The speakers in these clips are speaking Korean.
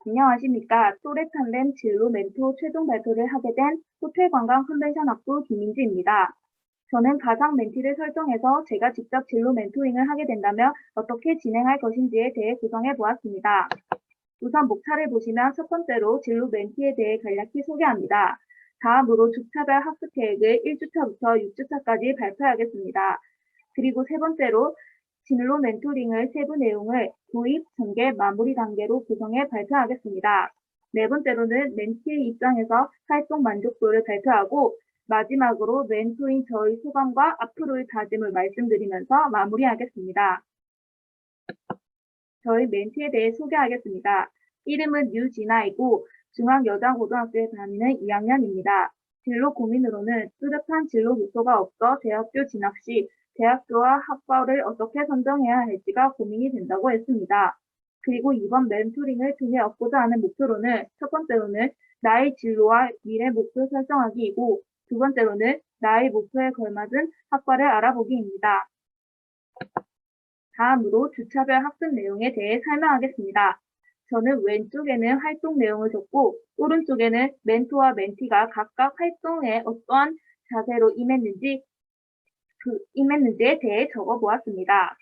안녕하십니까. 또래탄덴 진로 멘토 최종 발표를 하게 된 호텔관광 컨벤션학부 김민주입니다. 저는 가상 멘티를 설정해서 제가 직접 진로 멘토링을 하게 된다면 어떻게 진행할 것인지에 대해 구성해 보았습니다. 우선 목차를 보시면 첫 번째로 진로 멘티에 대해 간략히 소개합니다. 다음으로 주차별 학습 계획을 1주차부터 6주차까지 발표하겠습니다. 그리고 세 번째로 진로 멘토링의 세부 내용을 도입, 전개, 마무리 단계로 구성해 발표하겠습니다. 네 번째로는 멘티의 입장에서 활동 만족도를 발표하고 마지막으로 멘토인 저의 소감과 앞으로의 다짐을 말씀드리면서 마무리하겠습니다. 저희 멘티에 대해 소개하겠습니다. 이름은 유진아이고 중앙여자고등학교에 다니는 2학년입니다. 진로 고민으로는 뚜렷한 진로 목표가 없어 대학교 진학 시 대학교와 학과를 어떻게 선정해야 할지가 고민이 된다고 했습니다. 그리고 이번 멘토링을 통해 얻고자 하는 목표로는 첫 번째로는 나의 진로와 미래 목표 설정하기이고 두 번째로는 나의 목표에 걸맞은 학과를 알아보기입니다. 다음으로 주차별 학습 내용에 대해 설명하겠습니다. 저는 왼쪽에는 활동 내용을 적고 오른쪽에는 멘토와 멘티가 각각 활동에 어떠한 자세로 임했는지에 대해 적어보았습니다.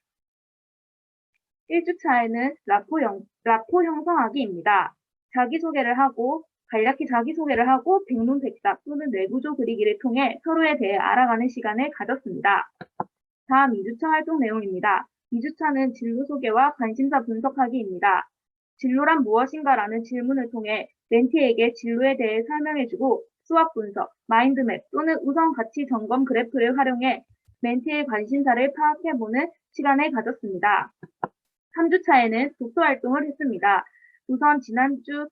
1주차에는 라포 형성하기입니다. 자기소개를 하고 간략히 자기소개를 하고 백문백답 또는 뇌구조 그리기를 통해 서로에 대해 알아가는 시간을 가졌습니다. 다음 2주차 활동 내용입니다. 2주차는 진로 소개와 관심사 분석하기입니다. 진로란 무엇인가라는 질문을 통해 멘티에게 진로에 대해 설명해주고 수학 분석, 마인드맵 또는 우선 가치 점검 그래프를 활용해 멘티의 관심사를 파악해보는 시간을 가졌습니다. 3주차에는 독서 활동을 했습니다. 우선 지난주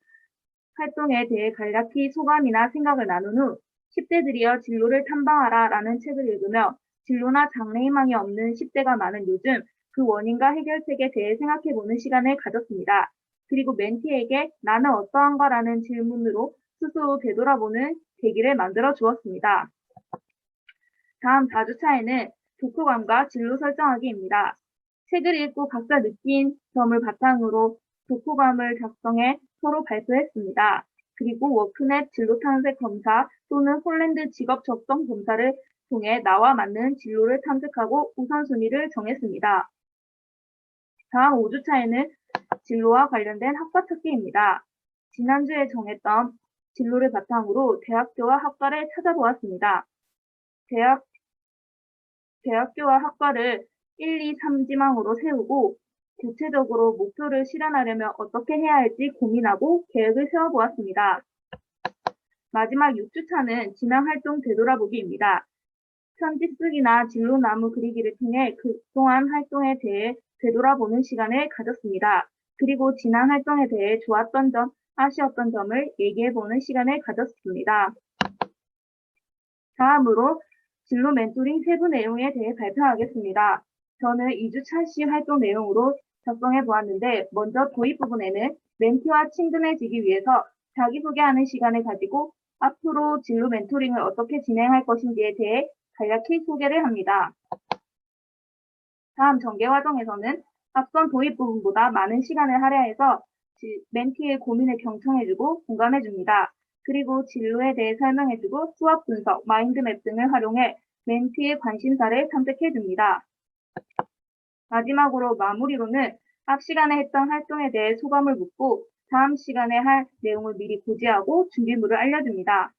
활동에 대해 간략히 소감이나 생각을 나눈 후 10대들이여 진로를 탐방하라 라는 책을 읽으며 진로나 장래희망이 없는 10대가 많은 요즘 그 원인과 해결책에 대해 생각해보는 시간을 가졌습니다. 그리고 멘티에게 나는 어떠한가라는 질문으로 스스로 되돌아보는 계기를 만들어 주었습니다. 다음 4주차에는 독후감과 진로 설정하기입니다. 책을 읽고 각자 느낀 점을 바탕으로 독후감을 작성해 서로 발표했습니다. 그리고 워크넷 진로 탐색 검사 또는 홀랜드 직업 적성 검사를 통해 나와 맞는 진로를 탐색하고 우선순위를 정했습니다. 다음 5주차에는 진로와 관련된 학과 찾기입니다. 지난주에 정했던 진로를 바탕으로 대학교와 학과를 찾아보았습니다. 대학교와 학과를 1, 2, 3지망으로 세우고 구체적으로 목표를 실현하려면 어떻게 해야 할지 고민하고 계획을 세워보았습니다. 마지막 6주차는 진학 활동 되돌아보기입니다. 편지 쓰기나 진로 나무 그리기를 통해 그동안 활동에 대해 되돌아보는 시간을 가졌습니다. 그리고 지난 활동에 대해 좋았던 점, 아쉬웠던 점을 얘기해보는 시간을 가졌습니다. 다음으로 진로 멘토링 세부 내용에 대해 발표하겠습니다. 저는 2주차 시 활동 내용으로 작성해 보았는데 먼저 도입 부분에는 멘티와 친근해지기 위해서 자기소개하는 시간을 가지고 앞으로 진로 멘토링을 어떻게 진행할 것인지에 대해 간략히 소개를 합니다. 다음 전개 과정에서는 앞선 도입 부분보다 많은 시간을 할애해서 멘티의 고민을 경청해주고 공감해줍니다. 그리고 진로에 대해 설명해주고 수학 분석, 마인드맵 등을 활용해 멘티의 관심사를 탐색해줍니다. 마지막으로 마무리로는 앞 시간에 했던 활동에 대해 소감을 묻고 다음 시간에 할 내용을 미리 고지하고 준비물을 알려줍니다.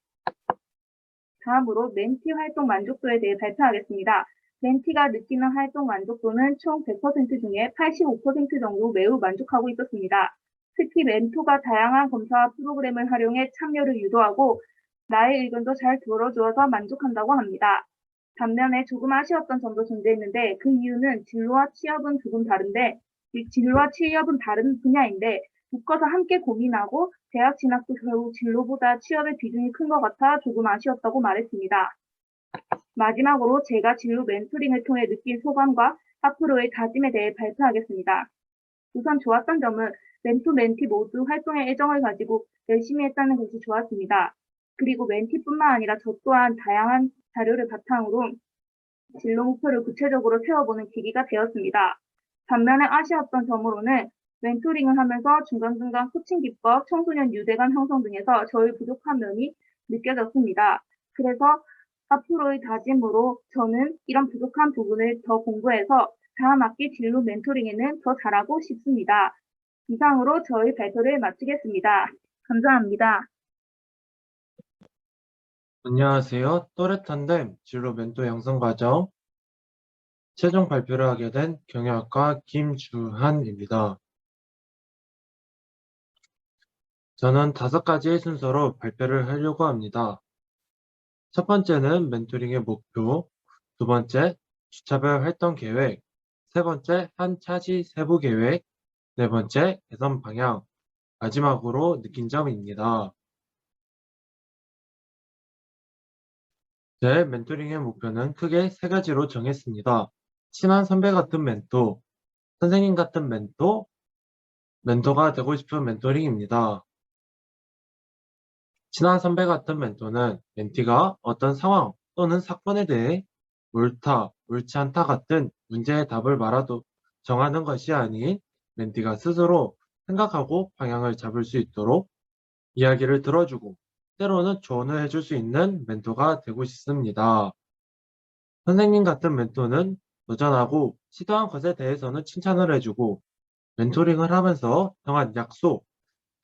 다음으로 멘티 활동 만족도에 대해 발표하겠습니다. 멘티가 느끼는 활동 만족도는 총 100% 중에 85% 정도 매우 만족하고 있었습니다. 특히 멘토가 다양한 검사와 프로그램을 활용해 참여를 유도하고 나의 의견도 잘 들어주어서 만족한다고 합니다. 반면에 조금 아쉬웠던 점도 존재했는데 그 이유는 진로와 취업은 조금 다른데 진로와 취업은 다른 분야인데 묶어서 함께 고민하고 대학 진학도 결국 진로보다 취업의 비중이 큰 것 같아 조금 아쉬웠다고 말했습니다. 마지막으로 제가 진로 멘토링을 통해 느낀 소감과 앞으로의 다짐에 대해 발표하겠습니다. 우선 좋았던 점은 멘토, 멘티 모두 활동에 애정을 가지고 열심히 했다는 것이 좋았습니다. 그리고 멘티뿐만 아니라 저 또한 다양한 자료를 바탕으로 진로 목표를 구체적으로 세워보는 계기가 되었습니다. 반면에 아쉬웠던 점으로는 멘토링을 하면서 중간중간 코칭 기법, 청소년 유대감 형성 등에서 저의 부족한 면이 느껴졌습니다. 그래서 앞으로의 다짐으로 저는 이런 부족한 부분을 더 공부해서 다음 학기 진로 멘토링에는 더 잘하고 싶습니다. 이상으로 저의 발표를 마치겠습니다. 감사합니다. 안녕하세요. 또렷한댐 진로 멘토 양성 과정 최종 발표를 하게 된 경영학과 김주한입니다. 저는 5가지의 순서로 발표를 하려고 합니다. 첫 번째는 멘토링의 목표, 두 번째, 주차별 활동 계획, 세 번째, 한 차지 세부 계획, 네 번째, 개선 방향, 마지막으로 느낀 점입니다. 제 멘토링의 목표는 크게 3가지로 정했습니다. 친한 선배 같은 멘토, 선생님 같은 멘토, 멘토가 되고 싶은 멘토링입니다. 친한 선배 같은 멘토는 멘티가 어떤 상황 또는 사건에 대해 옳다, 옳지 않다 같은 문제의 답을 말하도 정하는 것이 아닌 멘티가 스스로 생각하고 방향을 잡을 수 있도록 이야기를 들어주고 때로는 조언을 해줄 수 있는 멘토가 되고 싶습니다. 선생님 같은 멘토는 도전하고 시도한 것에 대해서는 칭찬을 해주고 멘토링을 하면서 정한 약속,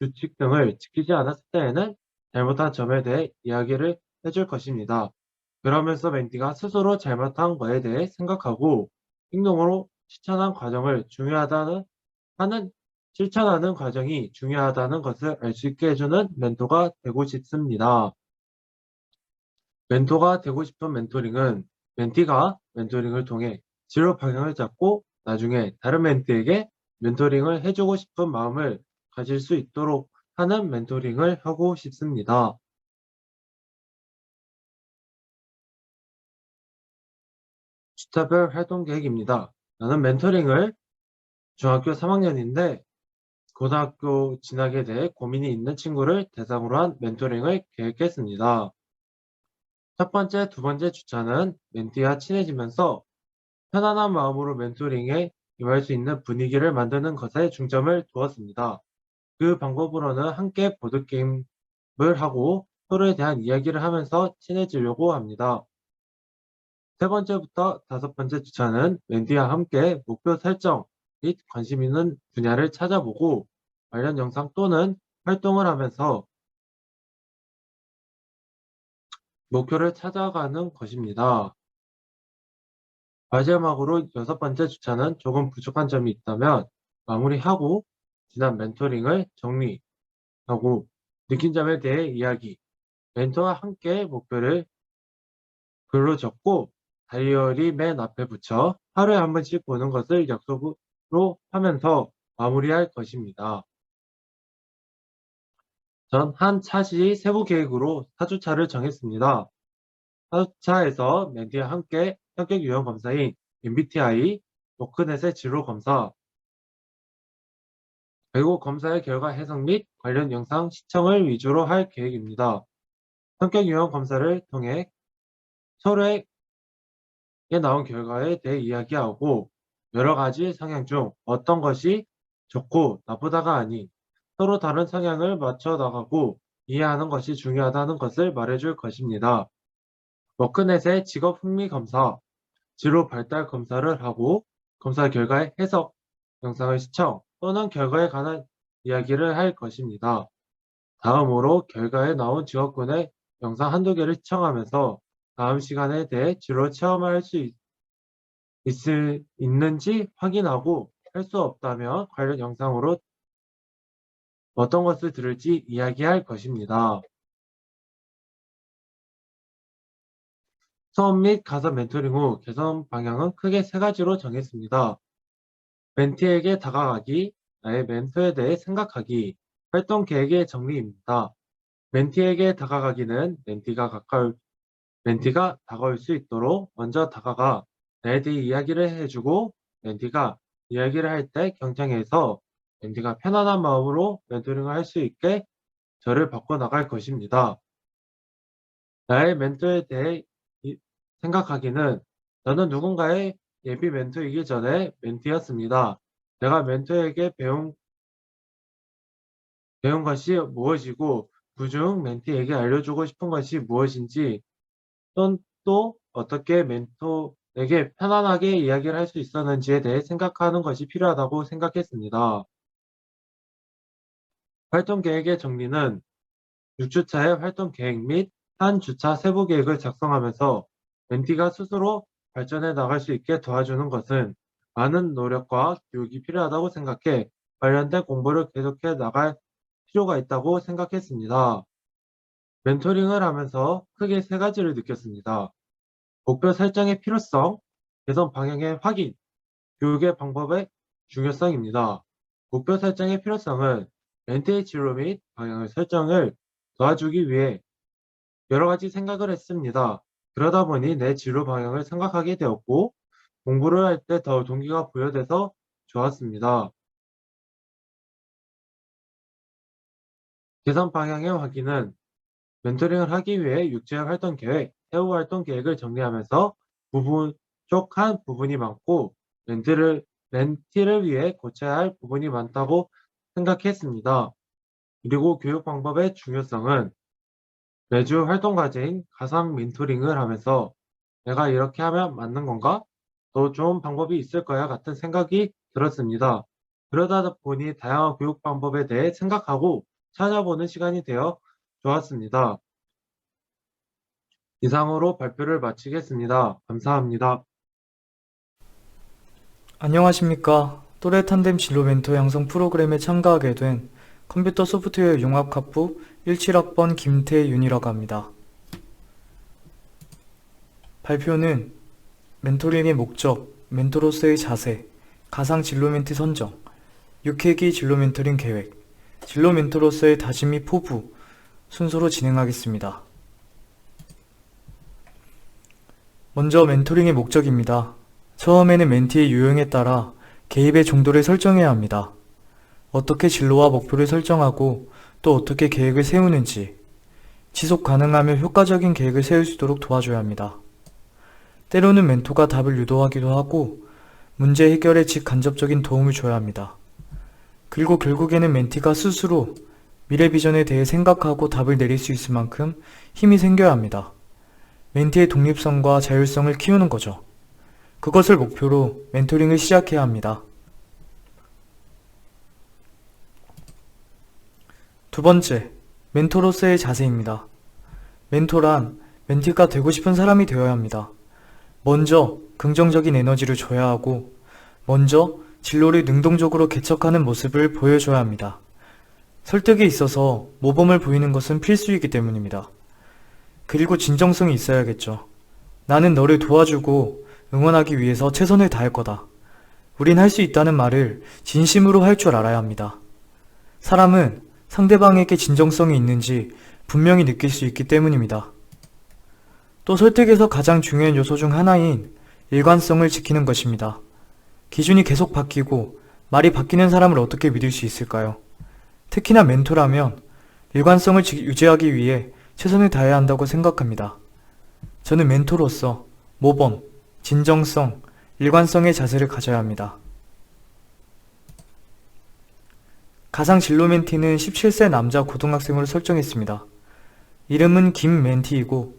규칙 등을 지키지 않았을 때에는 잘못한 점에 대해 이야기를 해줄 것입니다. 그러면서 멘티가 스스로 잘못한 거에 대해 생각하고 행동으로 실천하는 과정이 중요하다는 것을 알 수 있게 해주는 멘토가 되고 싶습니다. 멘토가 되고 싶은 멘토링은 멘티가 멘토링을 통해 진로 방향을 잡고 나중에 다른 멘티에게 멘토링을 해주고 싶은 마음을 가질 수 있도록 하는 멘토링을 하고 싶습니다. 주차별 활동 계획입니다. 나는 멘토링을 중학교 3학년인데 고등학교 진학에 대해 고민이 있는 친구를 대상으로 한 멘토링을 계획했습니다. 첫 번째, 두 번째 주차는 멘티와 친해지면서 편안한 마음으로 멘토링에 임할 수 있는 분위기를 만드는 것에 중점을 두었습니다. 그 방법으로는 함께 보드게임을 하고 서로에 대한 이야기를 하면서 친해지려고 합니다. 세 번째부터 5번째 주차는 멘티와 함께 목표 설정 및 관심 있는 분야를 찾아보고 관련 영상 또는 활동을 하면서 목표를 찾아가는 것입니다. 마지막으로 6번째 주차는 조금 부족한 점이 있다면 마무리하고 지난 멘토링을 정리하고 느낀 점에 대해 이야기, 멘토와 함께 목표를 글로 적고 다이어리 맨 앞에 붙여 하루에 한 번씩 보는 것을 약속으로 하면서 마무리할 것입니다. 전 한 차시 세부 계획으로 4주차를 정했습니다. 4주차에서 멘티와 함께 성격 유형 검사인 MBTI, 워크넷의 진로 검사, 그리고 검사의 결과 해석 및 관련 영상 시청을 위주로 할 계획입니다. 성격 유형 검사를 통해 서로에게 나온 결과에 대해 이야기하고 여러 가지 성향 중 어떤 것이 좋고 나쁘다가 아닌 서로 다른 성향을 맞춰 나가고 이해하는 것이 중요하다는 것을 말해줄 것입니다. 워크넷의 직업 흥미 검사, 진로 발달 검사를 하고 검사 결과의 해석, 영상을 시청 또는 결과에 관한 이야기를 할 것입니다. 다음으로 결과에 나온 직업군의 영상 한두 개를 시청하면서 다음 시간에 대해 진로 체험할 수 있는지 확인하고 할 수 없다면 관련 영상으로 어떤 것을 들을지 이야기할 것입니다. 수업 및 가서 멘토링 후 개선 방향은 크게 3가지로 정했습니다. 멘티에게 다가가기, 나의 멘토에 대해 생각하기, 활동 계획의 정리입니다. 멘티에게 다가가기는 멘티가 다가올 수 있도록 먼저 다가가 나에 대해 이야기를 해주고 멘티가 이야기를 할 때 경청해서 멘티가 편안한 마음으로 멘토링을 할 수 있게 저를 바꿔나갈 것입니다. 나의 멘토에 대해 생각하기는 저는 누군가의 예비 멘토이기 전에 멘티였습니다. 내가 멘토에게 배운 배운 것이 무엇이고 그중 멘티에게 알려주고 싶은 것이 무엇인지 또 어떻게 멘토에게 편안하게 이야기를 할 수 있었는지에 대해 생각하는 것이 필요하다고 생각했습니다. 활동 계획의 정리는 6주차의 활동 계획 및 한 주차 세부 계획을 작성하면서 멘티가 스스로 발전해 나갈 수 있게 도와주는 것은 많은 노력과 교육이 필요하다고 생각해 관련된 공부를 계속해 나갈 필요가 있다고 생각했습니다. 멘토링을 하면서 크게 세 가지를 느꼈습니다. 목표 설정의 필요성, 개선 방향의 확인, 교육의 방법의 중요성입니다. 목표 설정의 필요성은 멘티의 진로 및 방향의 설정을 도와주기 위해 여러 가지 생각을 했습니다. 그러다 보니 내 진로 방향을 생각하게 되었고 공부를 할 때 더 동기가 부여돼서 좋았습니다. 개선 방향의 확인은 멘토링을 하기 위해 육체의 활동 계획, 세부 활동 계획을 정리하면서 부족한 부분이 많고 멘티를 위해 고쳐야 할 부분이 많다고 생각했습니다. 그리고 교육 방법의 중요성은 매주 활동 과제인 가상 멘토링을 하면서 내가 이렇게 하면 맞는 건가? 더 좋은 방법이 있을 거야 같은 생각이 들었습니다. 그러다 보니 다양한 교육 방법에 대해 생각하고 찾아보는 시간이 되어 좋았습니다. 이상으로 발표를 마치겠습니다. 감사합니다. 안녕하십니까. 또래 탄뎀 진로 멘토 양성 프로그램에 참가하게 된 컴퓨터 소프트웨어 융합학부 17학번 김태윤이라고 합니다. 발표는 멘토링의 목적, 멘토로서의 자세, 가상 진로 멘티 선정, 6회기 진로 멘토링 계획, 진로 멘토로서의 다짐 및 포부 순서로 진행하겠습니다. 먼저 멘토링의 목적입니다. 처음에는 멘티의 유형에 따라 개입의 정도를 설정해야 합니다. 어떻게 진로와 목표를 설정하고 또 어떻게 계획을 세우는지, 지속 가능하며 효과적인 계획을 세울 수 있도록 도와줘야 합니다. 때로는 멘토가 답을 유도하기도 하고 문제 해결에 직간접적인 도움을 줘야 합니다. 그리고 결국에는 멘티가 스스로 미래 비전에 대해 생각하고 답을 내릴 수 있을 만큼 힘이 생겨야 합니다. 멘티의 독립성과 자율성을 키우는 거죠. 그것을 목표로 멘토링을 시작해야 합니다. 두 번째, 멘토로서의 자세입니다. 멘토란 멘티가 되고 싶은 사람이 되어야 합니다. 먼저 긍정적인 에너지를 줘야 하고 먼저 진로를 능동적으로 개척하는 모습을 보여줘야 합니다. 설득에 있어서 모범을 보이는 것은 필수이기 때문입니다. 그리고 진정성이 있어야겠죠. 나는 너를 도와주고 응원하기 위해서 최선을 다할 거다. 우린 할 수 있다는 말을 진심으로 할 줄 알아야 합니다. 사람은 상대방에게 진정성이 있는지 분명히 느낄 수 있기 때문입니다. 또 설득에서 가장 중요한 요소 중 하나인 일관성을 지키는 것입니다. 기준이 계속 바뀌고 말이 바뀌는 사람을 어떻게 믿을 수 있을까요? 특히나 멘토라면 일관성을 유지하기 위해 최선을 다해야 한다고 생각합니다. 저는 멘토로서 모범, 진정성, 일관성의 자세를 가져야 합니다. 가상 진로 멘티는 17세 남자 고등학생으로 설정했습니다. 이름은 김멘티이고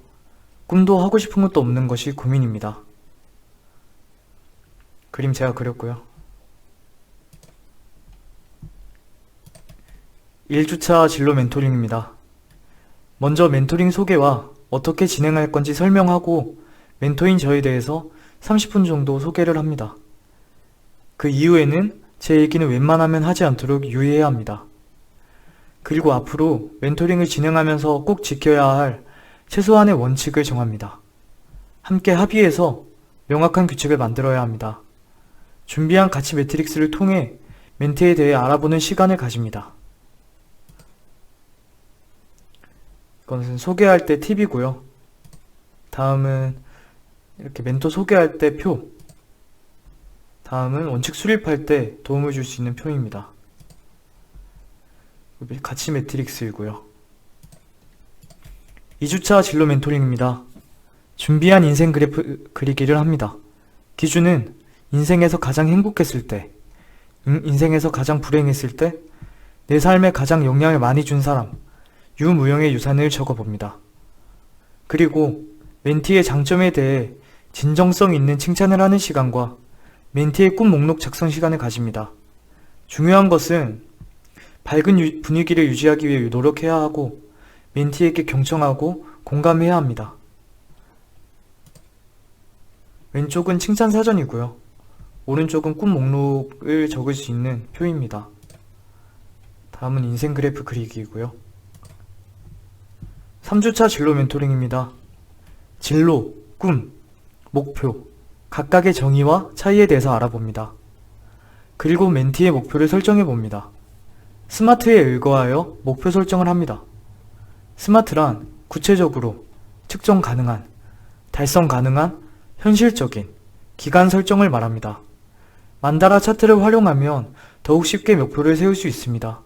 꿈도 하고 싶은 것도 없는 것이 고민입니다. 그림 제가 그렸고요. 1주차 진로 멘토링입니다. 먼저 멘토링 소개와 어떻게 진행할 건지 설명하고 멘토인 저에 대해서 30분 정도 소개를 합니다. 그 이후에는 제 얘기는 웬만하면 하지 않도록 유의해야 합니다. 그리고 앞으로 멘토링을 진행하면서 꼭 지켜야 할 최소한의 원칙을 정합니다. 함께 합의해서 명확한 규칙을 만들어야 합니다. 준비한 가치 매트릭스를 통해 멘티에 대해 알아보는 시간을 가집니다. 이것은 소개할 때 팁이고요. 다음은 이렇게 멘토 소개할 때 표, 다음은 원칙 수립할 때 도움을 줄 수 있는 표입니다. 가치 매트릭스이고요. 2주차 진로 멘토링입니다. 준비한 인생 그래프 그리기를 합니다. 기준은 인생에서 가장 행복했을 때, 인생에서 가장 불행했을 때, 내 삶에 가장 영향을 많이 준 사람, 유무영의 유산을 적어봅니다. 그리고 멘티의 장점에 대해 진정성 있는 칭찬을 하는 시간과 멘티의 꿈 목록 작성 시간을 가집니다. 중요한 것은 밝은 분위기를 유지하기 위해 노력해야 하고 멘티에게 경청하고 공감해야 합니다. 왼쪽은 칭찬 사전이고요. 오른쪽은 꿈 목록을 적을 수 있는 표입니다. 다음은 인생 그래프 그리기이고요. 3주차 진로 멘토링입니다. 진로, 꿈, 목표, 각각의 정의와 차이에 대해서 알아봅니다. 그리고 멘티의 목표를 설정해 봅니다. 스마트에 의거하여 목표 설정을 합니다. 스마트란 구체적으로, 측정 가능한, 달성 가능한, 현실적인, 기간 설정을 말합니다. 만다라 차트를 활용하면 더욱 쉽게 목표를 세울 수 있습니다.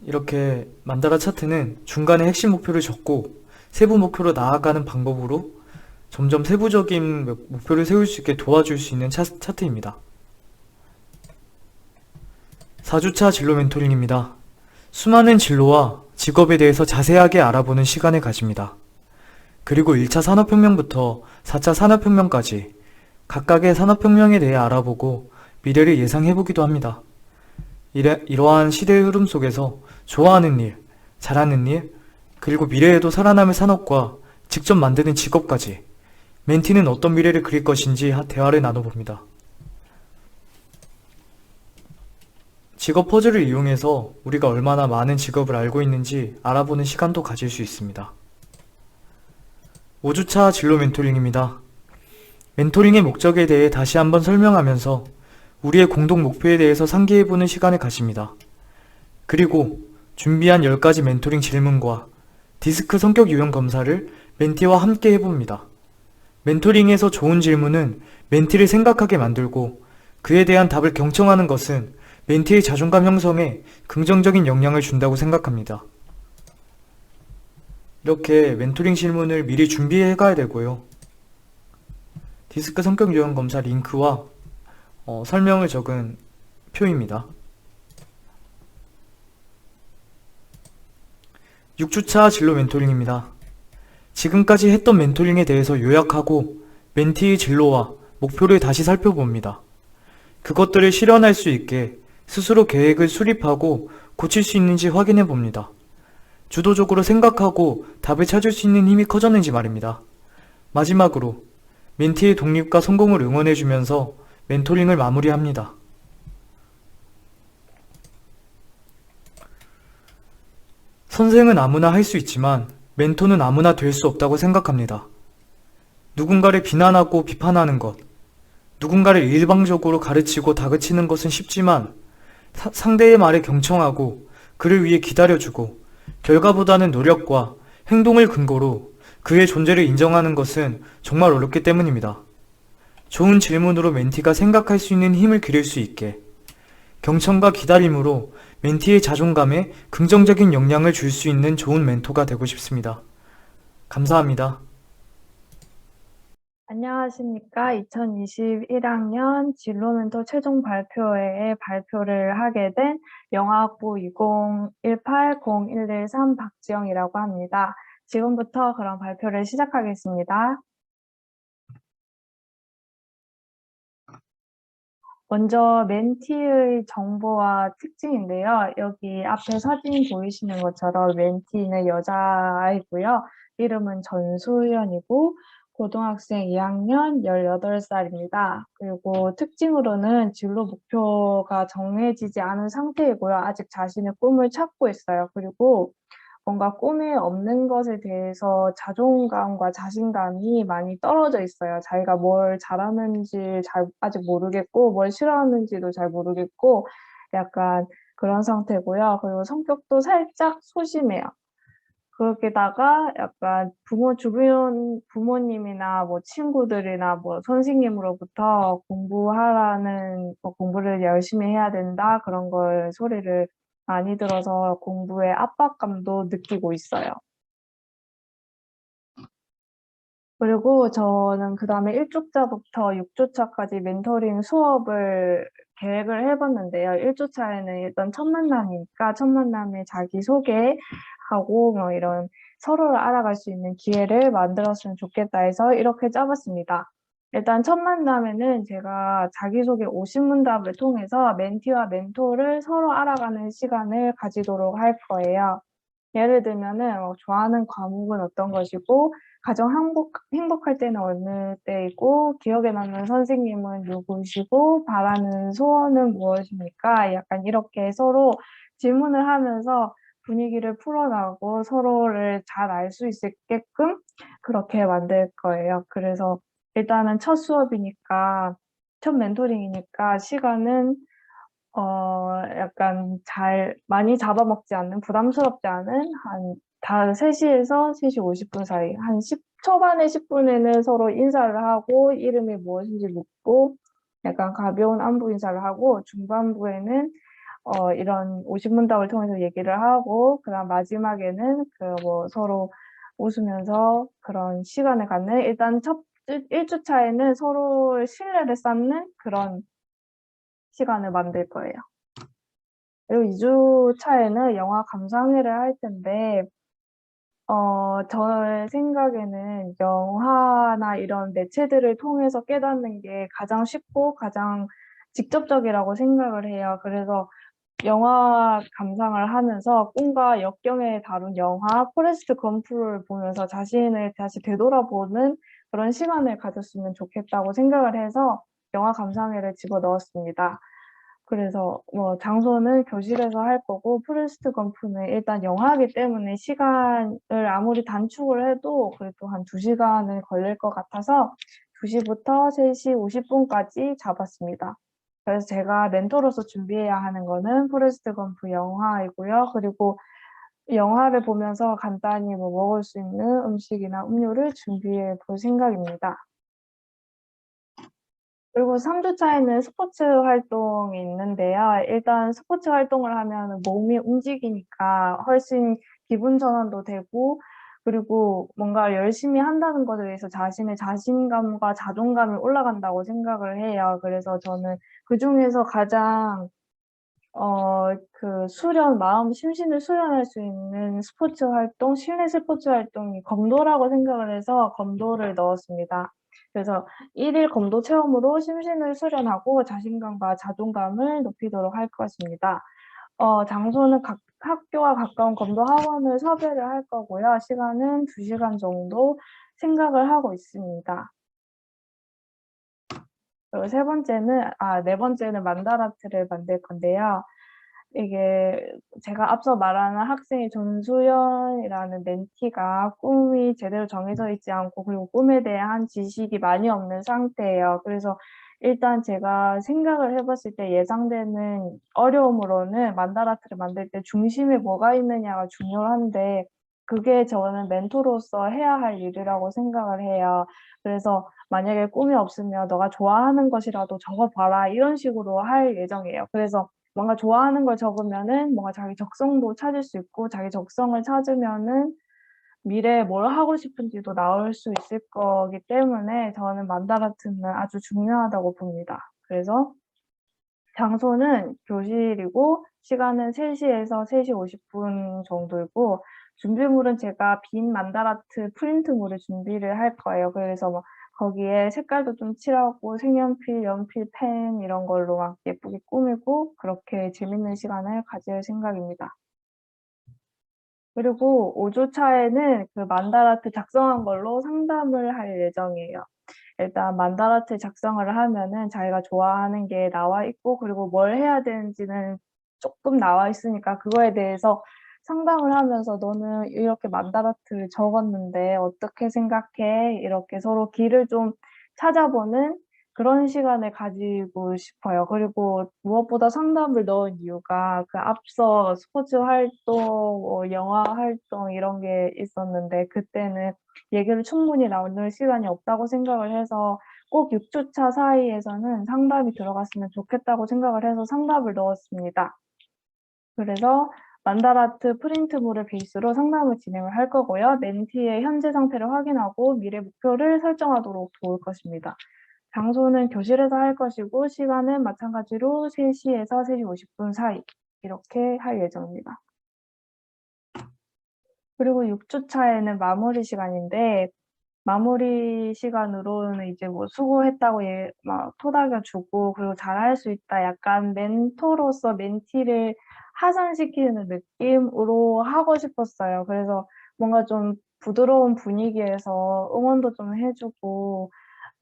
이렇게 만다라 차트는 중간에 핵심 목표를 적고 세부 목표로 나아가는 방법으로 점점 세부적인 목표를 세울 수 있게 도와줄 수 있는 차트입니다. 4주차 진로 멘토링입니다. 수많은 진로와 직업에 대해서 자세하게 알아보는 시간을 가집니다. 그리고 1차 산업혁명부터 4차 산업혁명까지 각각의 산업혁명에 대해 알아보고 미래를 예상해보기도 합니다. 이러한 시대의 흐름 속에서 좋아하는 일, 잘하는 일, 그리고 미래에도 살아남을 산업과 직접 만드는 직업까지 멘티는 어떤 미래를 그릴 것인지 대화를 나눠봅니다. 직업 퍼즐을 이용해서 우리가 얼마나 많은 직업을 알고 있는지 알아보는 시간도 가질 수 있습니다. 5주차 진로 멘토링입니다. 멘토링의 목적에 대해 다시 한번 설명하면서 우리의 공동 목표에 대해서 상기해보는 시간을 가집니다. 그리고 준비한 10가지 멘토링 질문과 디스크 성격 유형 검사를 멘티와 함께 해봅니다. 멘토링에서 좋은 질문은 멘티를 생각하게 만들고 그에 대한 답을 경청하는 것은 멘티의 자존감 형성에 긍정적인 영향을 준다고 생각합니다. 이렇게 멘토링 질문을 미리 준비해 가야 되고요. 디스크 성격 유형 검사 링크와 설명을 적은 표입니다. 6주차 진로 멘토링입니다. 지금까지 했던 멘토링에 대해서 요약하고 멘티의 진로와 목표를 다시 살펴봅니다. 그것들을 실현할 수 있게 스스로 계획을 수립하고 고칠 수 있는지 확인해 봅니다. 주도적으로 생각하고 답을 찾을 수 있는 힘이 커졌는지 말입니다. 마지막으로 멘티의 독립과 성공을 응원해주면서 멘토링을 마무리합니다. 선생은 아무나 할 수 있지만 멘토는 아무나 될 수 없다고 생각합니다. 누군가를 비난하고 비판하는 것, 누군가를 일방적으로 가르치고 다그치는 것은 쉽지만 상대의 말에 경청하고 그를 위해 기다려주고 결과보다는 노력과 행동을 근거로 그의 존재를 인정하는 것은 정말 어렵기 때문입니다. 좋은 질문으로 멘티가 생각할 수 있는 힘을 기를 수 있게 경청과 기다림으로 멘티의 자존감에 긍정적인 영향을 줄 수 있는 좋은 멘토가 되고 싶습니다. 감사합니다. 안녕하십니까. 2021학년 진로멘토 최종 발표회에 발표를 하게 된 영어학부 2018-0113 박지영이라고 합니다. 지금부터 그럼 발표를 시작하겠습니다. 먼저 멘티의 정보와 특징인데요. 여기 앞에 사진 보이시는 것처럼 멘티는 여자이고요. 이름은 전소연이고 고등학생 2학년 18살입니다. 그리고 특징으로는 진로 목표가 정해지지 않은 상태이고요. 아직 자신의 꿈을 찾고 있어요. 그리고 뭔가 꿈이 없는 것에 대해서 자존감과 자신감이 많이 떨어져 있어요. 자기가 뭘 잘하는지 아직 모르겠고, 뭘 싫어하는지도 잘 모르겠고, 약간 그런 상태고요. 그리고 성격도 살짝 소심해요. 거기다가 약간 주변 부모님이나 뭐 친구들이나 뭐 선생님으로부터 공부를 열심히 해야 된다, 그런 걸 소리를 많이 들어서 공부에 압박감도 느끼고 있어요. 그리고 저는 그 다음에 1주차부터 6주차까지 멘토링 수업을 계획을 해봤는데요. 1주차에는 일단 첫 만남이니까 첫 만남에 자기소개하고 뭐 이런 서로를 알아갈 수 있는 기회를 만들었으면 좋겠다 해서 이렇게 짜봤습니다. 일단 첫 만남에는 제가 자기소개 50문답을 통해서 멘티와 멘토를 서로 알아가는 시간을 가지도록 할 거예요. 예를 들면은 좋아하는 과목은 어떤 것이고 가장 행복할 때는 어느 때이고 기억에 남는 선생님은 누구시고 바라는 소원은 무엇입니까? 약간 이렇게 서로 질문을 하면서 분위기를 풀어나가고 서로를 잘 알 수 있게끔 그렇게 만들 거예요. 그래서 일단은 첫 수업이니까 첫 멘토링이니까 시간은 약간 많이 잡아먹지 않는, 부담스럽지 않은, 다 3시에서 3시 50분 사이, 초반에 10분에는 서로 인사를 하고, 이름이 무엇인지 묻고, 약간 가벼운 안부 인사를 하고, 중반부에는, 이런 50문답을 통해서 얘기를 하고, 그다음 마지막에는 서로 웃으면서 그런 시간을 갖는, 일단 1주차에는 서로 신뢰를 쌓는 그런 시간을 만들 거예요. 그리고 2주 차에는 영화 감상회를 할 텐데, 저의 생각에는 영화나 이런 매체들을 통해서 깨닫는 게 가장 쉽고 가장 직접적이라고 생각을 해요. 그래서 영화 감상을 하면서 꿈과 역경에 다룬 영화 포레스트 검프를 보면서 자신을 다시 되돌아보는 그런 시간을 가졌으면 좋겠다고 생각을 해서 영화 감상회를 집어넣었습니다. 그래서 장소는 교실에서 할 거고 포레스트 검프는 일단 영화이기 때문에 시간을 아무리 단축을 해도 그래도 한 2시간은 걸릴 것 같아서 2시부터 3시 50분까지 잡았습니다. 그래서 제가 멘토로서 준비해야 하는 거는 포레스트 검프 영화이고요. 그리고 영화를 보면서 간단히 먹을 수 있는 음식이나 음료를 준비해 볼 생각입니다. 그리고 3주차에는 스포츠 활동이 있는데요. 일단 스포츠 활동을 하면 몸이 움직이니까 훨씬 기분 전환도 되고, 그리고 뭔가 열심히 한다는 것에 대해서 자신의 자신감과 자존감이 올라간다고 생각을 해요. 그래서 저는 그중에서 가장 마음 심신을 수련할 수 있는 스포츠 활동, 실내 스포츠 활동이 검도라고 생각을 해서 검도를 넣었습니다. 그래서 1일 검도 체험으로 심신을 수련하고 자신감과 자존감을 높이도록 할 것입니다. 장소는 학교와 가까운 검도 학원을 섭외를 할 거고요. 시간은 2시간 정도 생각을 하고 있습니다. 그리고 네 번째는 만다라트를 만들 건데요. 이게 제가 앞서 말하는 학생의 전수연이라는 멘티가 꿈이 제대로 정해져 있지 않고 그리고 꿈에 대한 지식이 많이 없는 상태예요. 그래서 일단 제가 생각을 해봤을 때 예상되는 어려움으로는 만다라트를 만들 때 중심에 뭐가 있느냐가 중요한데 그게 저는 멘토로서 해야 할 일이라고 생각을 해요. 그래서 만약에 꿈이 없으면 너가 좋아하는 것이라도 적어봐라 이런 식으로 할 예정이에요. 그래서 뭔가 좋아하는 걸 적으면은 뭔가 자기 적성도 찾을 수 있고 자기 적성을 찾으면은 미래에 뭘 하고 싶은지도 나올 수 있을 거기 때문에 저는 만다라트는 아주 중요하다고 봅니다. 그래서 장소는 교실이고 시간은 3시에서 3시 50분 정도이고 준비물은 제가 빈 만다라트 프린트물을 준비를 할 거예요. 그래서 거기에 색깔도 좀 칠하고 색연필, 연필, 펜 이런 걸로 막 예쁘게 꾸미고 그렇게 재밌는 시간을 가질 생각입니다. 그리고 5주 차에는 그 만다라트 작성한 걸로 상담을 할 예정이에요. 일단 만다라트 작성을 하면은 자기가 좋아하는 게 나와 있고 그리고 뭘 해야 되는지는 조금 나와 있으니까 그거에 대해서 상담을 하면서 너는 이렇게 만다라트를 적었는데 어떻게 생각해? 이렇게 서로 길을 좀 찾아보는 그런 시간을 가지고 싶어요. 그리고 무엇보다 상담을 넣은 이유가 그 앞서 스포츠 활동, 영화 활동 이런 게 있었는데 그때는 얘기를 충분히 나눌 시간이 없다고 생각을 해서 꼭 6주차 사이에서는 상담이 들어갔으면 좋겠다고 생각을 해서 상담을 넣었습니다. 그래서 만다라트 프린트물을 베이스로 상담을 진행을 할 거고요. 멘티의 현재 상태를 확인하고 미래 목표를 설정하도록 도울 것입니다. 장소는 교실에서 할 것이고 시간은 마찬가지로 3시에서 3시 50분 사이 이렇게 할 예정입니다. 그리고 6주차에는 마무리 시간인데 마무리 시간으로는 이제 뭐 수고했다고 막 토닥여주고 그리고 잘할 수 있다 약간 멘토로서 멘티를 하산시키는 느낌으로 하고 싶었어요. 그래서 뭔가 좀 부드러운 분위기에서 응원도 좀 해주고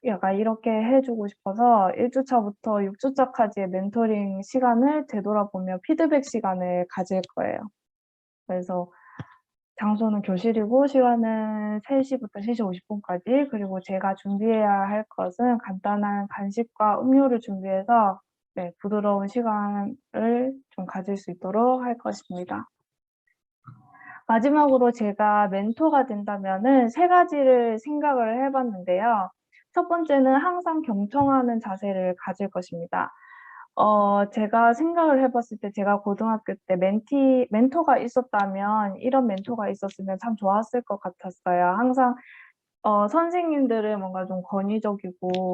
약간 이렇게 해주고 싶어서 1주차부터 6주차까지의 멘토링 시간을 되돌아보며 피드백 시간을 가질 거예요. 그래서 장소는 교실이고 시간은 3시부터 3시 50분까지 그리고 제가 준비해야 할 것은 간단한 간식과 음료를 준비해서 네, 부드러운 시간을 좀 가질 수 있도록 할 것입니다. 마지막으로 제가 멘토가 된다면은 3가지를 생각을 해봤는데요. 첫 번째는 항상 경청하는 자세를 가질 것입니다. 제가 생각을 해봤을 때 제가 고등학교 때 멘토가 있었다면 이런 멘토가 있었으면 참 좋았을 것 같았어요. 항상 선생님들은 뭔가 좀 권위적이고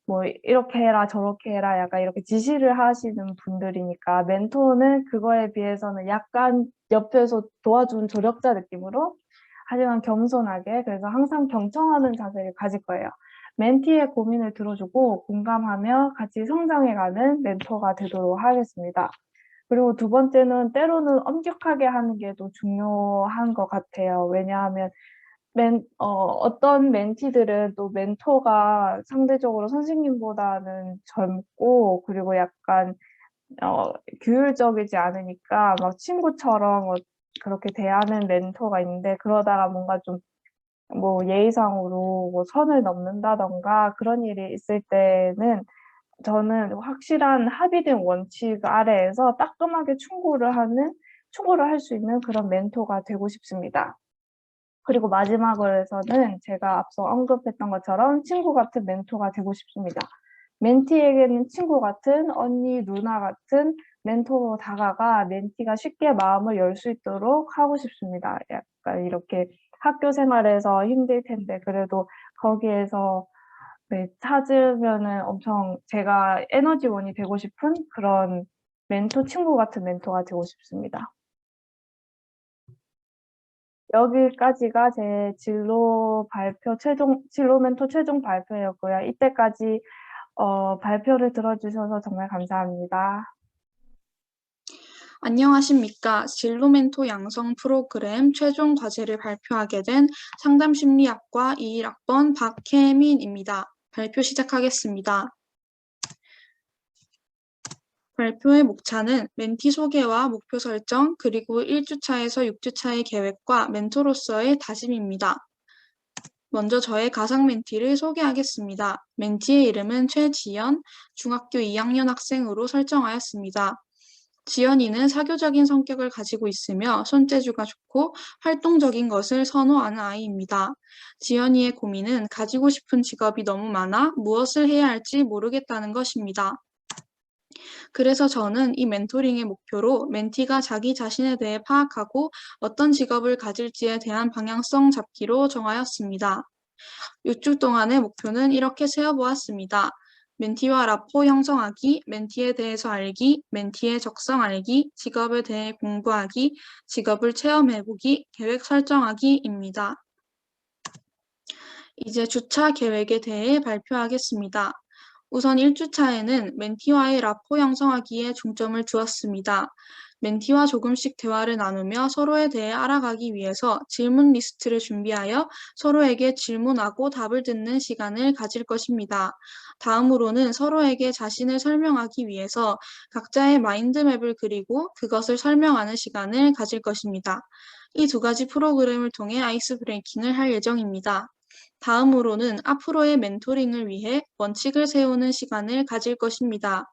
뭐 이렇게 해라 저렇게 해라 약간 이렇게 지시를 하시는 분들이니까 멘토는 그거에 비해서는 약간 옆에서 도와준 조력자 느낌으로 하지만 겸손하게 그래서 항상 경청하는 자세를 가질 거예요. 멘티의 고민을 들어주고 공감하며 같이 성장해가는 멘토가 되도록 하겠습니다. 그리고 두 번째는 때로는 엄격하게 하는 게 더 중요한 것 같아요. 왜냐하면 어떤 멘티들은 또 멘토가 상대적으로 선생님보다는 젊고 그리고 약간 규율적이지 않으니까 막 친구처럼 그렇게 대하는 멘토가 있는데 그러다가 뭔가 좀 뭐 예의상으로 뭐 선을 넘는다던가 그런 일이 있을 때는 저는 확실한 합의된 원칙 아래에서 따끔하게 충고를 할 수 있는 그런 멘토가 되고 싶습니다. 그리고 마지막으로 해서는 제가 앞서 언급했던 것처럼 친구 같은 멘토가 되고 싶습니다. 멘티에게는 친구 같은 언니, 누나 같은 멘토로 다가가 멘티가 쉽게 마음을 열 수 있도록 하고 싶습니다. 약간 이렇게 학교 생활에서 힘들 텐데 그래도 거기에서 네, 찾으면은 엄청 제가 에너지원이 되고 싶은 그런 친구 같은 멘토가 되고 싶습니다. 여기까지가 제 진로 멘토 최종 발표였고요. 이때까지 발표를 들어주셔서 정말 감사합니다. 안녕하십니까. 진로멘토 양성 프로그램 최종 과제를 발표하게 된 상담심리학과 21학번 박혜민입니다. 발표 시작하겠습니다. 발표의 목차는 멘티 소개와 목표 설정, 그리고 1주차에서 6주차의 계획과 멘토로서의 다짐입니다. 먼저 저의 가상 멘티를 소개하겠습니다. 멘티의 이름은 최지연, 중학교 2학년 학생으로 설정하였습니다. 지연이는 사교적인 성격을 가지고 있으며 손재주가 좋고 활동적인 것을 선호하는 아이입니다. 지연이의 고민은 가지고 싶은 직업이 너무 많아 무엇을 해야 할지 모르겠다는 것입니다. 그래서 저는 이 멘토링의 목표로 멘티가 자기 자신에 대해 파악하고 어떤 직업을 가질지에 대한 방향성 잡기로 정하였습니다. 6주 동안의 목표는 이렇게 세어보았습니다. 멘티와 라포 형성하기, 멘티에 대해서 알기, 멘티의 적성 알기, 직업에 대해 공부하기, 직업을 체험해보기, 계획 설정하기입니다. 이제 주차 계획에 대해 발표하겠습니다. 우선 1주차에는 멘티와의 라포 형성하기에 중점을 두었습니다. 멘티와 조금씩 대화를 나누며 서로에 대해 알아가기 위해서 질문 리스트를 준비하여 서로에게 질문하고 답을 듣는 시간을 가질 것입니다. 다음으로는 서로에게 자신을 설명하기 위해서 각자의 마인드맵을 그리고 그것을 설명하는 시간을 가질 것입니다. 이 두 가지 프로그램을 통해 아이스 브레이킹을 할 예정입니다. 다음으로는 앞으로의 멘토링을 위해 원칙을 세우는 시간을 가질 것입니다.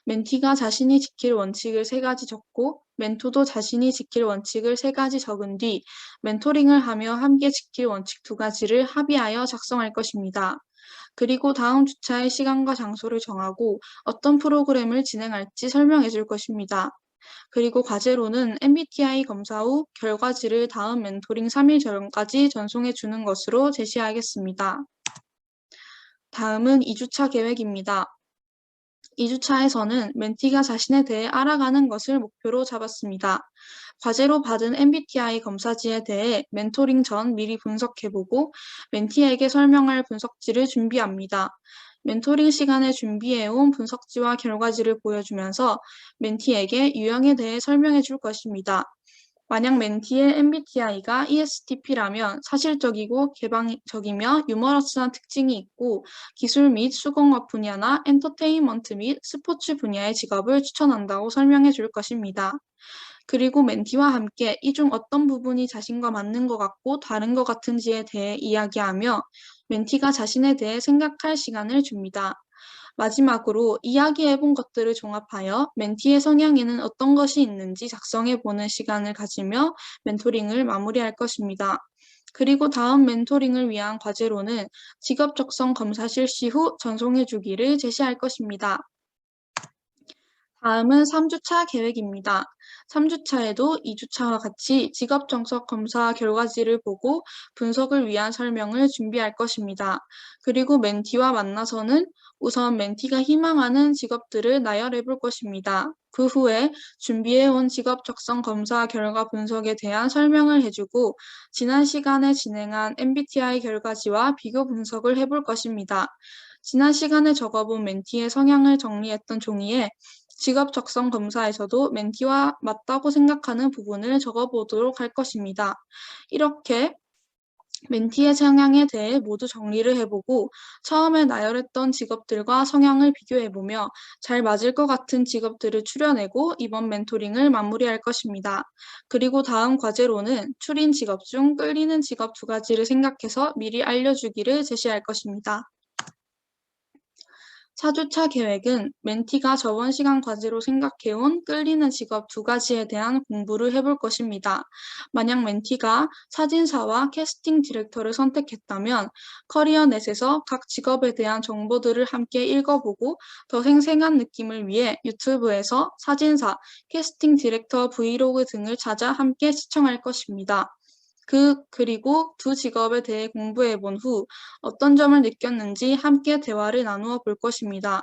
멘티가 자신이 지킬 원칙을 3가지 적고 멘토도 자신이 지킬 원칙을 3가지 적은 뒤 멘토링을 하며 함께 지킬 원칙 2가지를 합의하여 작성할 것입니다. 그리고 다음 주차의 시간과 장소를 정하고 어떤 프로그램을 진행할지 설명해 줄 것입니다. 그리고 과제로는 MBTI 검사 후 결과지를 다음 멘토링 3일 전까지 전송해 주는 것으로 제시하겠습니다. 다음은 2주차 계획입니다. 2주차에서는 멘티가 자신에 대해 알아가는 것을 목표로 잡았습니다. 과제로 받은 MBTI 검사지에 대해 멘토링 전 미리 분석해보고 멘티에게 설명할 분석지를 준비합니다. 멘토링 시간에 준비해온 분석지와 결과지를 보여주면서 멘티에게 유형에 대해 설명해 줄 것입니다. 만약 멘티의 MBTI가 ESTP라면 사실적이고 개방적이며 유머러스한 특징이 있고 기술 및 수공업 분야나 엔터테인먼트 및 스포츠 분야의 직업을 추천한다고 설명해 줄 것입니다. 그리고 멘티와 함께 이 중 어떤 부분이 자신과 맞는 것 같고 다른 것 같은지에 대해 이야기하며 멘티가 자신에 대해 생각할 시간을 줍니다. 마지막으로 이야기해본 것들을 종합하여 멘티의 성향에는 어떤 것이 있는지 작성해보는 시간을 가지며 멘토링을 마무리할 것입니다. 그리고 다음 멘토링을 위한 과제로는 직업 적성 검사 실시 후 전송해주기를 제시할 것입니다. 다음은 3주차 계획입니다. 3주차에도 2주차와 같이 직업 정석 검사 결과지를 보고 분석을 위한 설명을 준비할 것입니다. 그리고 멘티와 만나서는 우선 멘티가 희망하는 직업들을 나열해 볼 것입니다. 그 후에 준비해온 직업 적성 검사 결과 분석에 대한 설명을 해주고 지난 시간에 진행한 MBTI 결과지와 비교 분석을 해볼 것입니다. 지난 시간에 적어본 멘티의 성향을 정리했던 종이에 직업 적성 검사에서도 멘티와 맞다고 생각하는 부분을 적어보도록 할 것입니다. 이렇게 멘티의 성향에 대해 모두 정리를 해보고 처음에 나열했던 직업들과 성향을 비교해보며 잘 맞을 것 같은 직업들을 추려내고 이번 멘토링을 마무리할 것입니다. 그리고 다음 과제로는 추린 직업 중 끌리는 직업 2가지를 생각해서 미리 알려주기를 제시할 것입니다. 4주차 계획은 멘티가 저번 시간 과제로 생각해온 끌리는 직업 2가지에 대한 공부를 해볼 것입니다. 만약 멘티가 사진사와 캐스팅 디렉터를 선택했다면 커리어넷에서 각 직업에 대한 정보들을 함께 읽어보고 더 생생한 느낌을 위해 유튜브에서 사진사, 캐스팅 디렉터 브이로그 등을 찾아 함께 시청할 것입니다. 그리고 2 직업에 대해 공부해 본 후 어떤 점을 느꼈는지 함께 대화를 나누어 볼 것입니다.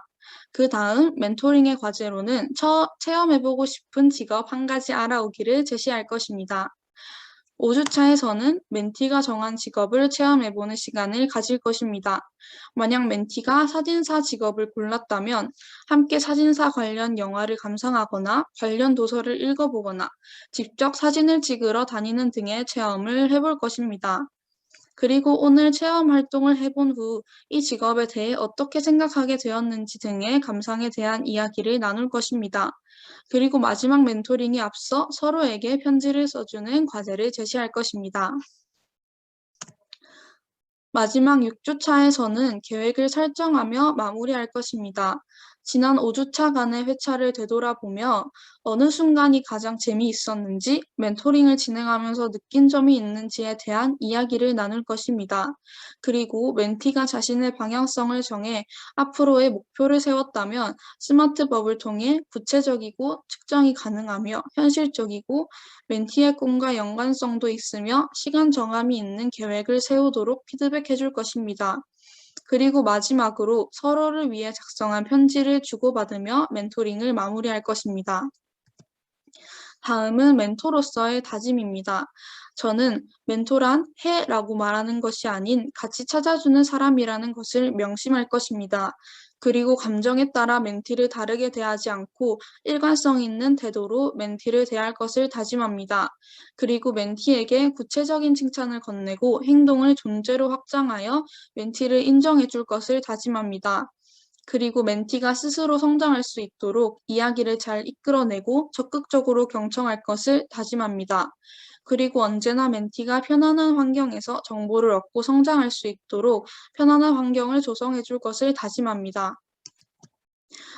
그 다음 멘토링의 과제로는 체험해보고 싶은 직업 1가지 알아오기를 제시할 것입니다. 5주차에서는 멘티가 정한 직업을 체험해보는 시간을 가질 것입니다. 만약 멘티가 사진사 직업을 골랐다면 함께 사진사 관련 영화를 감상하거나 관련 도서를 읽어보거나 직접 사진을 찍으러 다니는 등의 체험을 해볼 것입니다. 그리고 오늘 체험 활동을 해본 후 이 직업에 대해 어떻게 생각하게 되었는지 등의 감상에 대한 이야기를 나눌 것입니다. 그리고 마지막 멘토링에 앞서 서로에게 편지를 써주는 과제를 제시할 것입니다. 마지막 6주차에서는 계획을 설정하며 마무리할 것입니다. 지난 5주차간의 회차를 되돌아보며 어느 순간이 가장 재미있었는지 멘토링을 진행하면서 느낀 점이 있는지에 대한 이야기를 나눌 것입니다. 그리고 멘티가 자신의 방향성을 정해 앞으로의 목표를 세웠다면 스마트법을 통해 구체적이고 측정이 가능하며 현실적이고 멘티의 꿈과 연관성도 있으며 시간 정함이 있는 계획을 세우도록 피드백해 줄 것입니다. 그리고 마지막으로 서로를 위해 작성한 편지를 주고받으며 멘토링을 마무리할 것입니다. 다음은 멘토로서의 다짐입니다. 저는 멘토란 해라고 말하는 것이 아닌 같이 찾아주는 사람이라는 것을 명심할 것입니다. 그리고 감정에 따라 멘티를 다르게 대하지 않고 일관성 있는 태도로 멘티를 대할 것을 다짐합니다. 그리고 멘티에게 구체적인 칭찬을 건네고 행동을 존재로 확장하여 멘티를 인정해 줄 것을 다짐합니다. 그리고 멘티가 스스로 성장할 수 있도록 이야기를 잘 이끌어내고 적극적으로 경청할 것을 다짐합니다. 그리고 언제나 멘티가 편안한 환경에서 정보를 얻고 성장할 수 있도록 편안한 환경을 조성해 줄 것을 다짐합니다.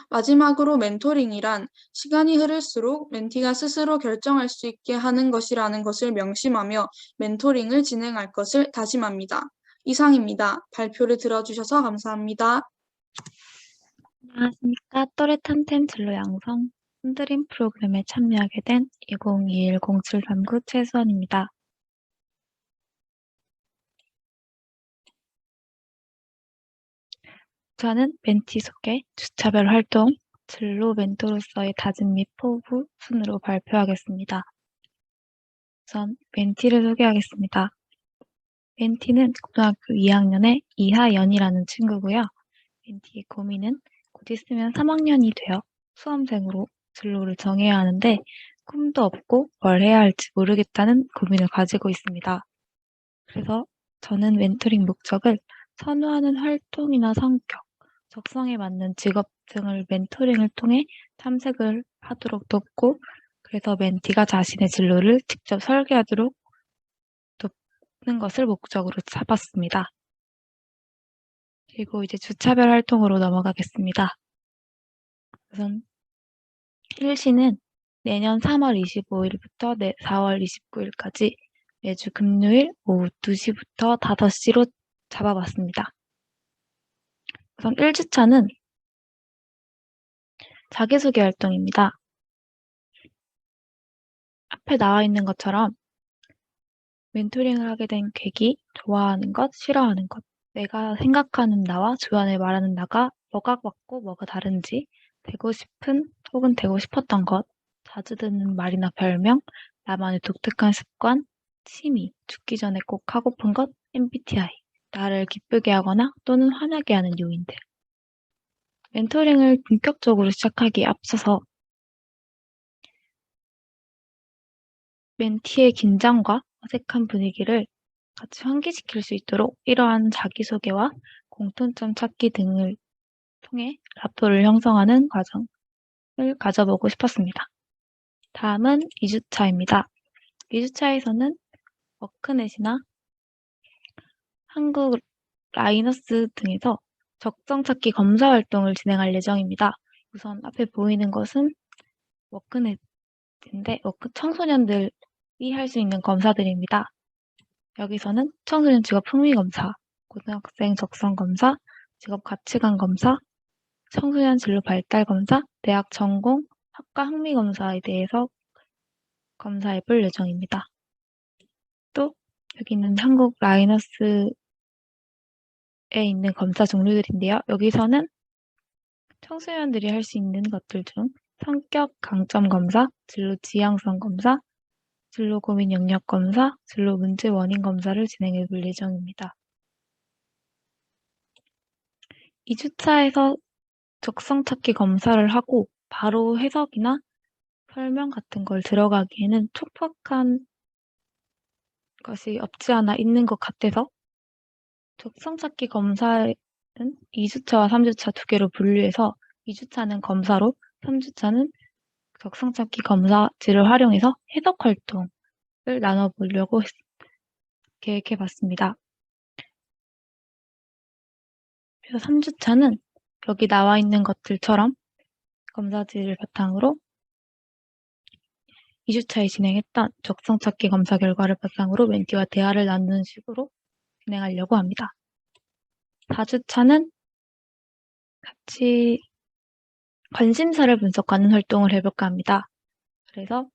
마지막으로 멘토링이란 시간이 흐를수록 멘티가 스스로 결정할 수 있게 하는 것이라는 것을 명심하며 멘토링을 진행할 것을 다짐합니다. 이상입니다. 발표를 들어주셔서 감사합니다. 안녕하십니까. 또렷한 템 진로 양성 손드림 프로그램에 참여하게 된 2021-0739 최수원입니다. 주차는 멘티 소개, 주차별 활동, 진로 멘토로서의 다짐 및 포부 순으로 발표하겠습니다. 우선 멘티를 소개하겠습니다. 멘티는 고등학교 2학년의 이하연이라는 친구고요. 멘티의 고민은 곧 있으면 3학년이 되어 수험생으로 진로를 정해야 하는데 꿈도 없고 뭘 해야 할지 모르겠다는 고민을 가지고 있습니다. 그래서 저는 멘토링 목적을 선호하는 활동이나 성격, 적성에 맞는 직업 등을 멘토링을 통해 탐색을 하도록 돕고, 그래서 멘티가 자신의 진로를 직접 설계하도록 돕는 것을 목적으로 잡았습니다. 그리고 이제 주차별 활동으로 넘어가겠습니다. 우선 1시는 내년 3월 25일부터 4월 29일까지 매주 금요일 오후 2시부터 5시로 잡아봤습니다. 우선 1주차는 자기소개 활동입니다. 앞에 나와 있는 것처럼 멘토링을 하게 된 계기, 좋아하는 것, 싫어하는 것, 내가 생각하는 나와 주변에 말하는 나가 뭐가 같고 뭐가 다른지, 되고 싶은 혹은 되고 싶었던 것, 자주 듣는 말이나 별명, 나만의 독특한 습관, 취미, 죽기 전에 꼭 하고픈 것, MBTI, 나를 기쁘게 하거나 또는 화나게 하는 요인들. 멘토링을 본격적으로 시작하기에 앞서서 멘티의 긴장과 어색한 분위기를 같이 환기시킬 수 있도록 이러한 자기소개와 공통점 찾기 등을 통해 라포를 형성하는 과정을 가져보고 싶었습니다. 다음은 2주차입니다. 2주차에서는 워크넷이나 한국 라이너스 등에서 적성 찾기 검사 활동을 진행할 예정입니다. 우선 앞에 보이는 것은 워크넷인데 청소년들이 할 수 있는 검사들입니다. 여기서는 청소년 직업 흥미 검사, 고등학생 적성 검사, 직업 가치관 검사, 청소년 진로 발달 검사, 대학 전공, 학과 흥미 검사에 대해서 검사해 볼 예정입니다. 또 여기는 한국 라이너스에 있는 검사 종류들인데요. 여기서는 청소년들이 할 수 있는 것들 중 성격 강점 검사, 진로 지향성 검사, 진로 고민 영역 검사, 진로 문제 원인 검사를 진행해 볼 예정입니다. 2주차에서 적성 찾기 검사를 하고 바로 해석이나 설명 같은 걸 들어가기에는 촉박한 것이 없지 않아 있는 것 같아서 적성 찾기 검사는 2주차와 3주차 두 개로 분류해서 2주차는 검사로, 3주차는 적성 찾기 검사지를 활용해서 해석 활동을 나눠보려고 계획해 봤습니다. 그래서 3주차는 여기 나와 있는 것들처럼 검사지를 바탕으로 2주차에 진행했던 적성 찾기 검사 결과를 바탕으로 멘티와 대화를 나누는 식으로 진행하려고 합니다. 4주차는 같이 관심사를 분석하는 활동을 해볼까 합니다. 그래서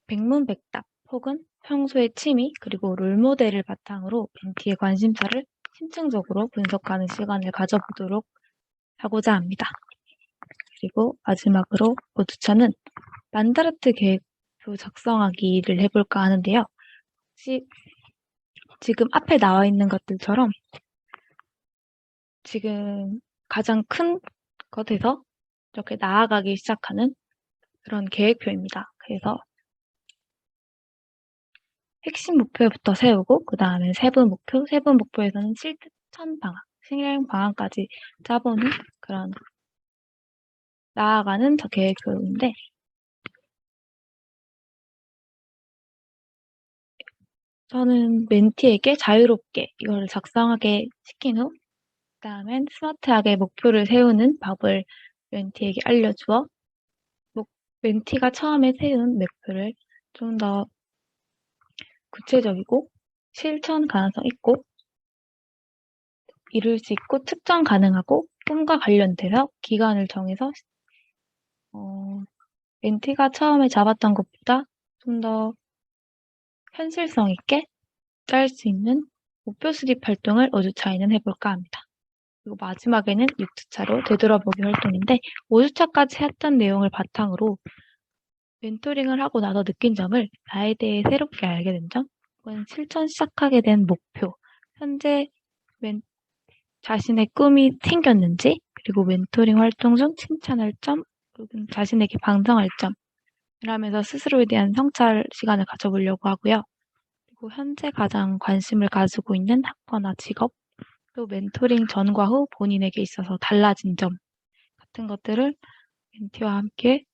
백문백답 혹은 평소의 취미 그리고 롤모델을 바탕으로 멘티의 관심사를 심층적으로 분석하는 시간을 가져보도록 하고자 합니다. 그리고 마지막으로 5주차는 만다르트 계획표 작성하기를 해볼까 하는데요. 혹시 지금 앞에 나와 있는 것들처럼 지금 가장 큰 것에서 이렇게 나아가기 시작하는 그런 계획표입니다. 그래서 핵심 목표부터 세우고 그 다음에 세부 목표에서는 실천 방안, 실행 방안까지 짜보는 그런 나아가는 저 계획표인데 저는 멘티에게 자유롭게 이걸 작성하게 시킨 후 그다음엔 스마트하게 목표를 세우는 법을 멘티에게 알려주어 멘티가 처음에 세운 목표를 좀 더 구체적이고 실천 가능성 있고 이룰 수 있고 측정 가능하고 꿈과 관련돼서 기간을 정해서 멘티가 처음에 잡았던 것보다 좀 더 현실성 있게 짤 수 있는 목표 수립 활동을 5주차에는 해볼까 합니다. 그리고 마지막에는 6주차로 되돌아보기 활동인데 5주차까지 했던 내용을 바탕으로 멘토링을 하고 나서 느낀 점을 나에 대해 새롭게 알게 된 점, 혹은 실천 시작하게 된 목표, 현재 자신의 꿈이 생겼는지, 그리고 멘토링 활동 중 칭찬할 점, 혹은 자신에게 방성할 점, 이러면서 스스로에 대한 성찰 시간을 가져보려고 하고요. 그리고 현재 가장 관심을 가지고 있는 학과나 직업, 또 멘토링 전과 후 본인에게 있어서 달라진 점 같은 것들을 멘티와 함께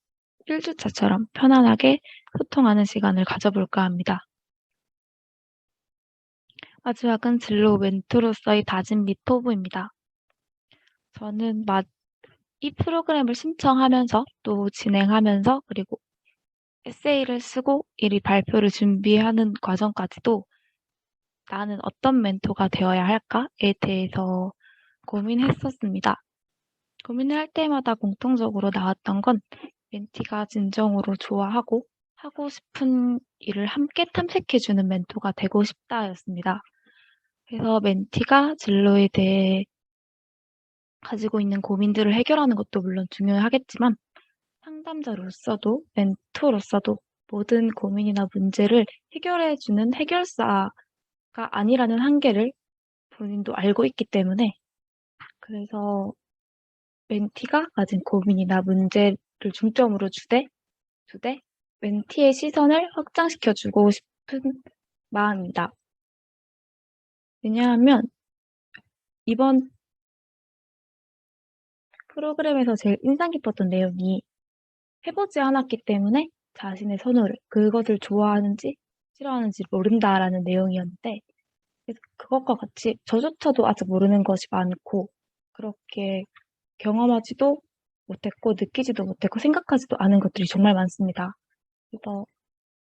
1주차처럼 편안하게 소통하는 시간을 가져볼까 합니다. 마지막은 진로 멘토로서의 다짐 및 포부입니다. 저는 이 프로그램을 신청하면서 또 진행하면서 그리고 에세이를 쓰고 이 발표를 준비하는 과정까지도 나는 어떤 멘토가 되어야 할까에 대해서 고민했었습니다. 고민을 할 때마다 공통적으로 나왔던 건 멘티가 진정으로 좋아하고 하고 싶은 일을 함께 탐색해주는 멘토가 되고 싶다였습니다. 그래서 멘티가 진로에 대해 가지고 있는 고민들을 해결하는 것도 물론 중요하겠지만 상담자로서도 멘토로서도 모든 고민이나 문제를 해결해주는 해결사가 아니라는 한계를 본인도 알고 있기 때문에 그래서 멘티가 가진 고민이나 문제를 중점으로 두되 멘티의 시선을 확장시켜주고 싶은 마음입니다. 왜냐하면 이번 프로그램에서 제일 인상 깊었던 내용이 해보지 않았기 때문에 자신의 선호를, 그것을 좋아하는지 싫어하는지 모른다라는 내용이었는데 그래서 그것과 같이 저조차도 아직 모르는 것이 많고 그렇게 경험하지도 못했고 느끼지도 못했고 생각하지도 않은 것들이 정말 많습니다. 그래서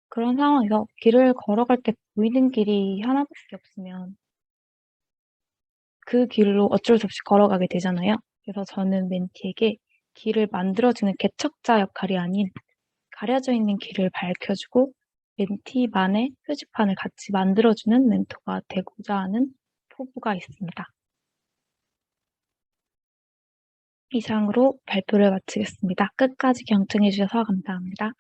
그런 상황에서 길을 걸어갈 때 보이는 길이 하나밖에 없으면 그 길로 어쩔 수 없이 걸어가게 되잖아요. 그래서 저는 멘티에게 길을 만들어주는 개척자 역할이 아닌 가려져 있는 길을 밝혀주고 멘티만의 표지판을 같이 만들어주는 멘토가 되고자 하는 포부가 있습니다. 이상으로 발표를 마치겠습니다. 끝까지 경청해 주셔서 감사합니다.